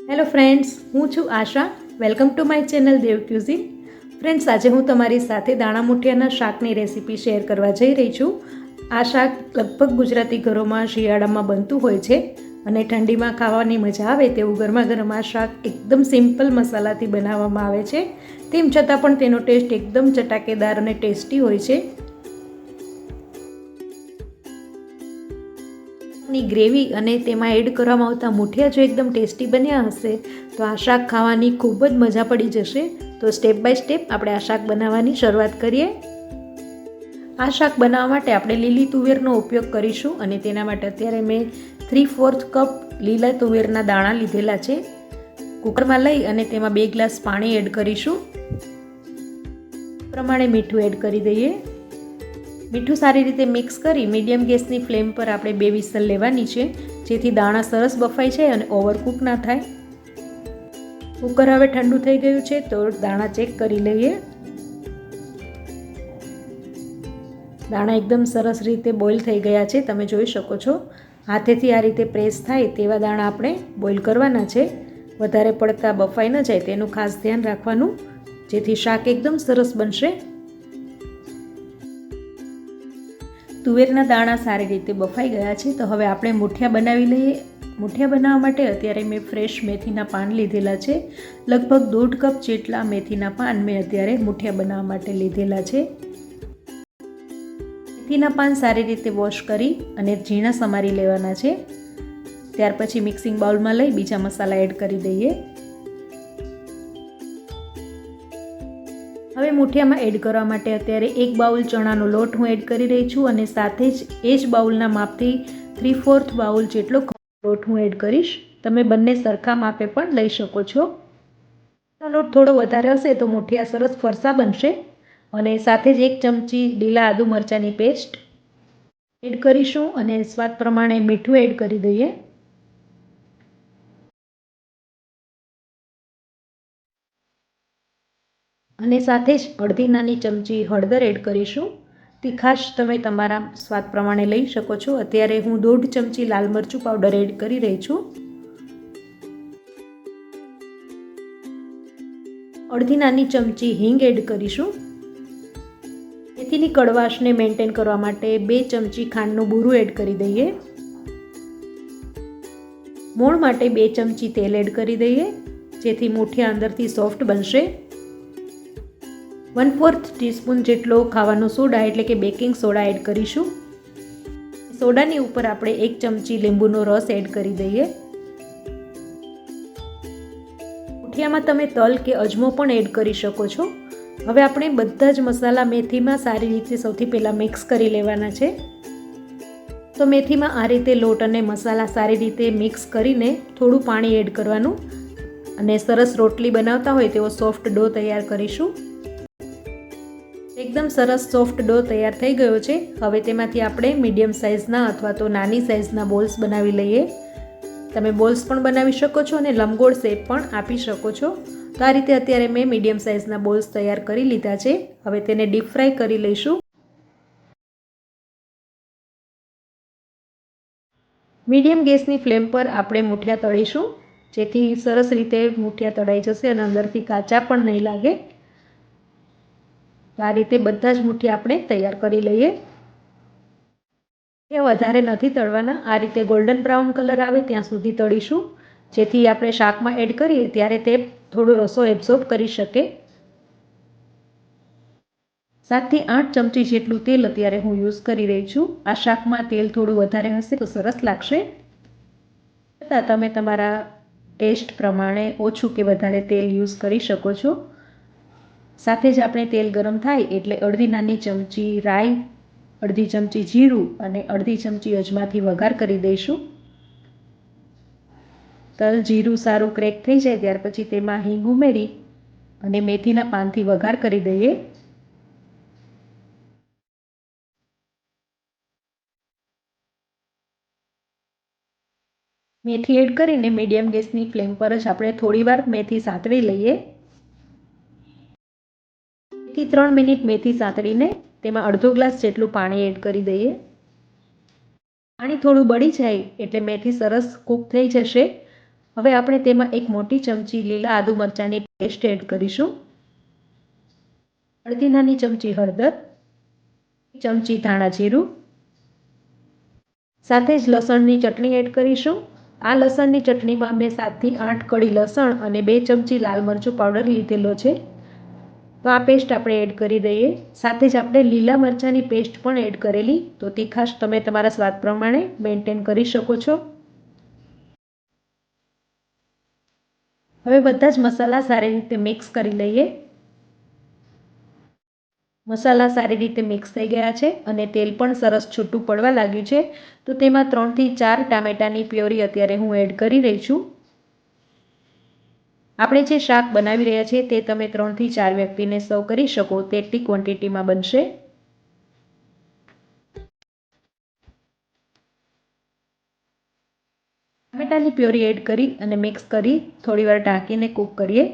Hello friends, હું છું Asha. Welcome to my channel Dev cuisine. Friends, આજે હું તમારી સાથે દાણા મુઠિયાના શાકની રેસીપી શેર કરવા જઈ રહી છું. આ શાક લગભગ ગુજરાતી ઘરોમાં શિયાળામાં બનતું હોય છે અને ઠંડીમાં ખાવાની મજા આવે તેવું ગરમા ગરમ આ શાક એકદમ સિમ્પલ મસાલાથી બનાવવામાં આવે છે. તેમ છતાં પણ તેનો ટેસ્ટ એકદમ ચટાકેદાર અને ટેસ્ટી હોય છે. ની ગ્રેવી અને તેમાં એડ કરવામાં આવતા મુઠિયા જો એકદમ ટેસ્ટી બન્યા હશે તો આ શાક ખાવાની ખૂબ જ મજા પડી જશે. તો સ્ટેપ બાય સ્ટેપ આપણે આ શાક બનાવવાની શરૂઆત કરીએ. આ શાક બનાવવા માટે આપણે લીલી તુવેરનો ઉપયોગ કરીશું અને તેના માટે અત્યારે મેં 3/4 કપ લીલા તુવેરના દાણા લીધેલા છે. કુકરમાં લઈ અને તેમાં 2 ગ્લાસ પાણી એડ કરીશું. પ્રમાણે મીઠું એડ કરી દઈએ. મીઠું સારી રીતે મિક્સ કરી મીડિયમ ગેસની ફ્લેમ પર આપણે 2 વિસલ લેવાની છે, જેથી દાણા સરસ બફાઈ જાય અને ઓવરકુક ના થાય. કુકર હવે ઠંડુ થઈ ગયું છે તો દાણા ચેક કરી લઈએ. દાણા એકદમ સરસ રીતે બોઇલ થઈ ગયા છે, તમે જોઈ શકો છો. હાથેથી આ રીતે પ્રેસ થાય તેવા દાણા આપણે બોઇલ કરવાના છે. વધારે પડતા બફાઈ ન જાય તેનું ખાસ ધ્યાન રાખવાનું, જેથી શાક એકદમ સરસ બનશે. તુવેરના દાણા સારી રીતે બફાઈ ગયા છે તો હવે આપણે મુઠિયા બનાવી લઈએ. મુઠિયા બનાવવા માટે અત્યારે મેં ફ્રેશ મેથીના પાન લીધેલા છે. લગભગ 1.5 કપ જેટલા મેથીના પાન મેં અત્યારે મુઠિયા બનાવવા માટે લીધેલા છે. મેથીના પાન સારી રીતે વોશ કરી અને ઝીણા સમારી લેવાના છે. ત્યાર પછી મિક્સિંગ બાઉલમાં લઈ બીજા મસાલા એડ કરી દઈએ. હવે મુઠિયામાં એડ કરવા માટે અત્યારે 1 બાઉલ ચણાનો લોટ હું એડ કરી રહી છું અને સાથે જ એ જ બાઉલના માપથી 3/4 બાઉલ જેટલો લોટ હું એડ કરીશ. તમે બંને સરખા માપે પણ લઈ શકો છો. લોટ થોડો વધારે હશે તો મુઠિયા સરસ ફરસા બનશે. અને સાથે જ 1 ચમચી લીલા આદુ મરચાંની પેસ્ટ એડ કરીશું અને સ્વાદ પ્રમાણે મીઠું એડ કરી દઈએ. અને સાથે જ અડધી નાની ચમચી હળદર એડ કરીશું. તીખાશ તમે તમારા સ્વાદ પ્રમાણે લઈ શકો છો. અત્યારે હું 1.5 ચમચી લાલ મરચું પાવડર એડ કરી રહી છું. અડધી નાની ચમચી હિંગ એડ કરીશું. મેથીની કડવાશને મેન્ટેન કરવા માટે 2 ચમચી ખાંડનું બૂરું એડ કરી દઈએ. મોણ માટે 2 ચમચી તેલ એડ કરી દઈએ, જેથી મુઠિયા અંદરથી સોફ્ટ બનશે. 1/4 ટીસ્પૂન જેટલો ખાવાનો સોડા એટલે કે બેકિંગ સોડા એડ કરીશું. સોડાની ઉપર આપણે 1 ચમચી લીંબુનો રસ એડ કરી દઈએ. મુઠિયામાં તમે તલ કે અજમો પણ એડ કરી શકો છો. હવે આપણે બધા જ મસાલા મેથીમાં સારી રીતે સૌથી પહેલાં મિક્સ કરી લેવાના છે. તો મેથીમાં આ રીતે લોટ અને મસાલા સારી રીતે મિક્સ કરીને થોડું પાણી એડ કરવાનું અને સરસ રોટલી બનાવતા હોય તેવો સોફ્ટ ડો તૈયાર કરીશું. એકદમ સરસ સોફ્ટ ડો તૈયાર થઈ ગયો છે. હવે તેમાંથી આપણે મીડિયમ સાઇઝના અથવા તો નાની સાઇઝના બોલ્સ બનાવી લઈએ. તમે બોલ્સ પણ બનાવી શકો છો અને લંબગોળ શેપ પણ આપી શકો છો. તો આ રીતે અત્યારે મેં મીડિયમ સાઇઝના બોલ્સ તૈયાર કરી લીધા છે. હવે તેને ડીપ ફ્રાય કરી લઈશું. મીડિયમ ગેસની ફ્લેમ પર આપણે મુઠિયા તળીશું, જેથી સરસ રીતે મુઠિયા તળાઈ જશે અને અંદરથી કાચા પણ નહીં લાગે. આ રીતે બધા જ મુઠિયા આપણે તૈયાર કરી લઈએ. એ વધારે નથી તળવાના, આ રીતે ગોલ્ડન બ્રાઉન કલર આવે ત્યાં સુધી તળીશું, જેથી આપણે શાકમાં એડ કરીએ ત્યારે તે થોડો રસો એબ્ઝોર્બ કરી શકે. 7 થી 8 ચમચી જેટલું તેલ અત્યારે હું યુઝ કરી રહી છું. આ શાકમાં તેલ થોડું વધારે હશે તો સરસ લાગશે. તમે તમારા ટેસ્ટ પ્રમાણે ઓછું કે વધારે તેલ યુઝ કરી શકો છો. સાથે જ આપણે તેલ ગરમ થાય એટલે અડધી નાની ચમચી રાઈ, અડધી ચમચી જીરું અને અડધી ચમચી અજમાથી વઘાર કરી દઈશું. તલ જીરું સારું ક્રેક થઈ જાય ત્યાર પછી તેમાં હિંગ ઉમેરી અને મેથીના પાનથી વઘાર કરી દઈએ. મેથી એડ કરીને મીડિયમ ગેસની ફ્લેમ પર જ આપણે થોડીવાર મેથી સાતળી લઈએ. 2 થી 3 મિનિટ મેથી સાતળીને તેમાં અડધો ગ્લાસ જેટલું પાણી એડ કરી દઈએ. પાણી થોડું બળી જાય એટલે મેથી સરસ કૂક થઈ જશે. હવે આપણે તેમાં 1 મોટી ચમચી લીલા આદુ મરચાંની પેસ્ટ એડ કરીશું, અડધી નાની ચમચી હળદર, 1 ચમચી ધાણા જીરું, સાથે જ લસણની ચટણી એડ કરીશું। આ લસણની ચટણીમાં મેં 7 થી 8 કળી લસણ અને 2 ચમચી લાલ મરચું પાવડર લીધેલો છે, તો આ પેસ્ટ આપણે એડ કરી દઈએ। સાથે જ આપણે લીલા મરચાંની પેસ્ટ પણ એડ કરેલી, તો તીખાશ તમે તમારા સ્વાદ પ્રમાણે મેન્ટેન કરી શકો છો। હવે બધા જ મસાલા સારી રીતે મિક્સ કરી લઈએ। મસાલા સારી રીતે મિક્સ થઈ ગયા છે અને તેલ પણ સરસ છૂટું પડવા લાગ્યું છે, તો તેમાં 3 થી 4 ટામેટાની પ્યોરી અત્યારે હું એડ કરી રહી છું। આપણે જે શાક બનાવી રહ્યા છીએ તે તમે 3 થી 4 વ્યક્તિને સર્વ કરી શકો તેટલી ક્વોન્ટિટીમાં બનશે। ટામેટાની પ્યોરી એડ કરી અને મિક્સ કરી થોડીવાર ઢાંકીને કૂક કરીએ।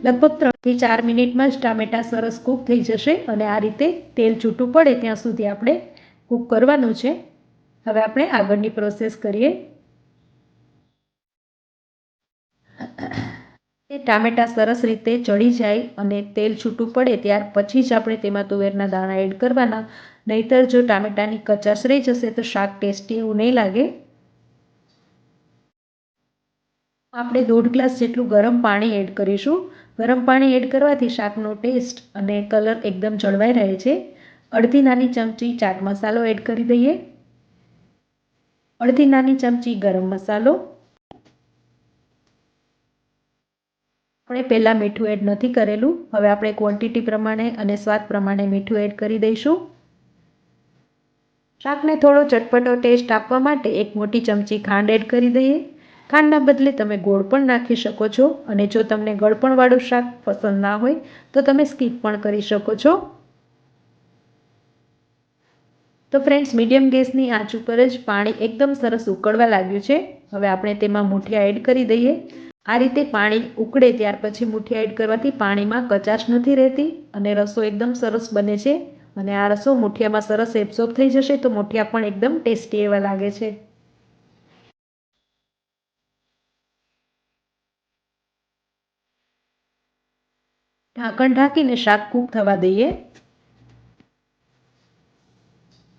લગભગ 3 થી 4 મિનિટમાં જ ટામેટાં સરસ કૂક થઈ જશે અને આ રીતે તેલ છૂટું પડે ત્યાં સુધી આપણે કૂક કરવાનું છે। હવે આપણે આગળની પ્રોસેસ કરીએ। ટામેટાં સરસ રીતે ચડી જાય અને તેલ છૂટું પડે ત્યાર પછી જ આપણે તેમાં તુવેરના દાણા એડ કરવાના, નહીતર જો ટામેટાની કચાશ રહી જશે તો શાક ટેસ્ટી એવું નહીં લાગે। આપણે 1.5 ગ્લાસ જેટલું ગરમ પાણી એડ કરીશું। ગરમ પાણી એડ કરવાથી શાકનો ટેસ્ટ અને કલર એકદમ જળવાઈ રહે છે। અડધી નાની ચમચી ચાટ મસાલો એડ કરી દઈએ, અડધી નાની ચમચી ગરમ મસાલો, આપણે પહેલાં મીઠું એડ નથી કરેલું, હવે આપણે ક્વોન્ટિટી પ્રમાણે અને સ્વાદ પ્રમાણે મીઠું એડ કરી દઈશું। શાકને થોડો ચટપટો ટેસ્ટ આપવા માટે 1 મોટી ચમચી ખાંડ એડ કરી દઈએ। ખાંડના બદલે તમે ગોળ પણ નાખી શકો છો અને જો તમને ગળપણવાળું શાક પસંદ ના હોય તો તમે સ્કીપ પણ કરી શકો છો। તો ફ્રેન્ડ્સ, મીડિયમ ગેસની આંચ ઉપર જ પાણી એકદમ સરસ ઉકળવા લાગ્યું છે। હવે આપણે તેમાં મૂઠિયા એડ કરી દઈએ। આ રીતે પાણી ઉકળે ત્યાર પછી મૂઠિયા એડ કરવાથી પાણીમાં કચાશ નથી રહેતી અને રસો એકદમ સરસ બને છે અને આ રસો મૂઠિયામાં સરસ એબ્સોર્બ થઈ જશે તો મૂઠિયા પણ એકદમ ટેસ્ટી એવા લાગે છે। ઢાંકણ ઢાંકીને શાક કૂક થવા દઈએ।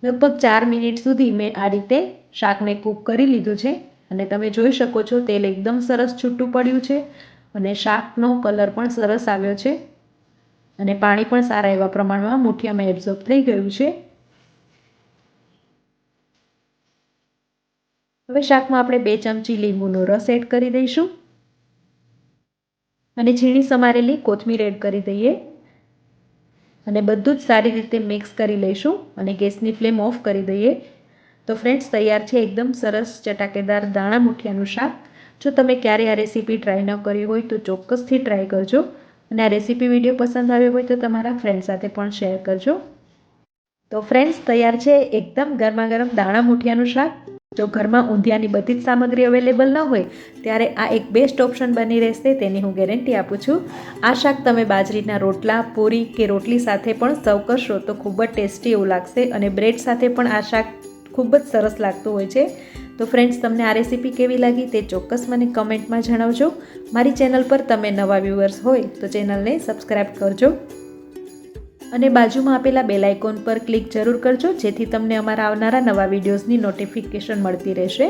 લગભગ 4 મિનિટ સુધી મેં આ રીતે શાકને કૂક કરી લીધું છે અને તમે જોઈ શકો છો તેલ એકદમ સરસ છૂટું પડ્યું છે અને શાકનો કલર પણ સરસ આવ્યો છે અને પાણી પણ સારા એવા પ્રમાણમાં મૂઠિયામાં એબ્સોર્બ થઈ ગયું છે। હવે શાકમાં આપણે 2 ચમચી લીંબુનો રસ એડ કરી દઈશું અને ઝીણી સમારેલી કોથમીર એડ કરી દઈએ અને બધું જ સારી રીતે મિક્સ કરી લઈશું અને ગેસની ફ્લેમ ઓફ કરી દઈએ। તો ફ્રેન્ડ્સ, તૈયાર છે એકદમ સરસ ચટાકેદાર દાણા મૂઠિયાનું શાક। જો તમે ક્યારે આ રેસીપી ટ્રાય ન કરી હોય તો ચોક્કસથી ટ્રાય કરજો અને આ રેસીપી વિડીયો પસંદ આવ્યો હોય તો તમારા ફ્રેન્ડ સાથે પણ શેર કરજો। તો ફ્રેન્ડ્સ, તૈયાર છે એકદમ ગરમા ગરમ દાણા મૂઠિયાનું શાક। જો ઘરમાં ઊંધિયાની બધી જ સામગ્રી અવેલેબલ ન હોય ત્યારે આ એક બેસ્ટ ઓપ્શન બની રહેશે, તેની હું ગેરંટી આપું છું। આ શાક તમે બાજરીના રોટલા, પૂરી કે રોટલી સાથે પણ સર્વ કરશો તો ખૂબ જ ટેસ્ટી એવું લાગશે અને બ્રેડ સાથે પણ આ શાક ખૂબ જ સરસ લાગતું હોય છે। તો ફ્રેન્ડ્સ, તમને આ રેસીપી કેવી લાગી તે ચોક્કસ મને કમેન્ટમાં જણાવજો। મારી ચેનલ પર તમે નવા વ્યૂઅર્સ હોય તો ચેનલને સબસ્ક્રાઈબ કરજો અને બાજુમાં આપેલા બેલ આઇકોન પર ક્લિક જરૂર કરજો, જેથી તમને અમારા આવનારા નવા વિડીયોઝની નોટિફિકેશન મળતી રહેશે।